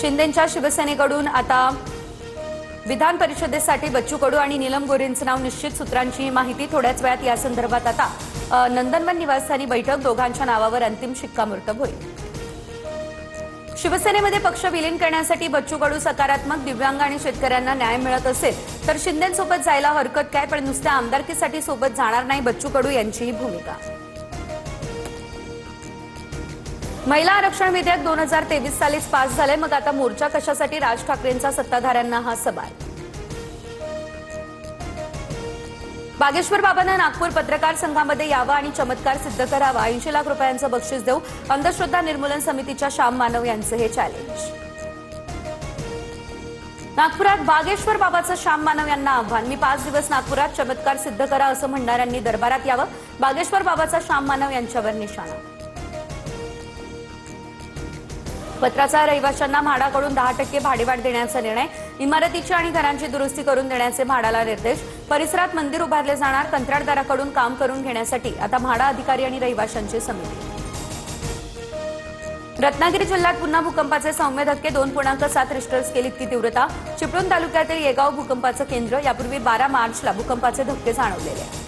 शिंदेंच्या शिवसेनेकडून आता विधान परिषदेसाठी बच्चू कडू आणि नीलम गोऱ्हेंचं नाव निश्चित, सूत्रांची माहिती। थोड्याच वेळात या संदर्भात आता नंदनवन निवासस्थानी बैठक, दोघांच्या नावावर अंतिम शिक्कामोर्तब होईल। शिवसेनेमध्ये पक्ष विलीन करण्यासाठी बच्चू कडू सकारात्मक, दिव्यांग आणि शेतकऱ्यांना न्याय मिळत असेल तर शिंदेंसोबत जायला हरकत काय, पण नुसत्या आमदारकीसाठी सोबत जाणार नाही, बच्चू कडू यांची ही भूमिका। महिला आरक्षण विधेयक 2023 सालीच पास झाले, मग आता मोर्चा कशासाठी? राज ठाकरेंचा सत्ताधाऱ्यांना हा सवाल। बागेश्वर बाबांना नागपूर पत्रकार संघामध्ये यावं आणि चमत्कार सिद्ध करावा, 80 लाख रुपयांचं बक्षीस देऊ, अंधश्रद्धा निर्मूलन समितीच्या श्याम मानव यांचं हे चॅलेंज। नागपुरात बागेश्वर बाबाचं श्याम मानव यांना आव्हान, मी 5 दिवस नागपुरात, चमत्कार सिद्ध करा असं म्हणणाऱ्यांनी दरबारात यावं, बागेश्वर बाबाचा श्याम मानव यांच्यावर निशाणा। पत्राचा रहिवाशांना म्हाडाकडून 10% भाडेवाढ देण्याचा निर्णय, इमारतीची आणि घरांची दुरुस्ती करून देण्याचे म्हाडाला निर्देश, परिसरात मंदिर उभारले जाणार, कंत्राटदाराकडून काम करून घेण्यासाठी आता म्हाडा अधिकारी आणि रहिवाशांची समिती। रत्नागिरी जिल्ह्यात पुन्हा भूकंपाचे सौम्य धक्के, 2.7 रिश्टर स्केल इतकी तीव्रता, चिपळूण तालुक्यातील येगाव भूकंपाचं केंद्र, यापूर्वी 12 मार्चला भूकंपाचे धक्के जाणवलेले आहेत।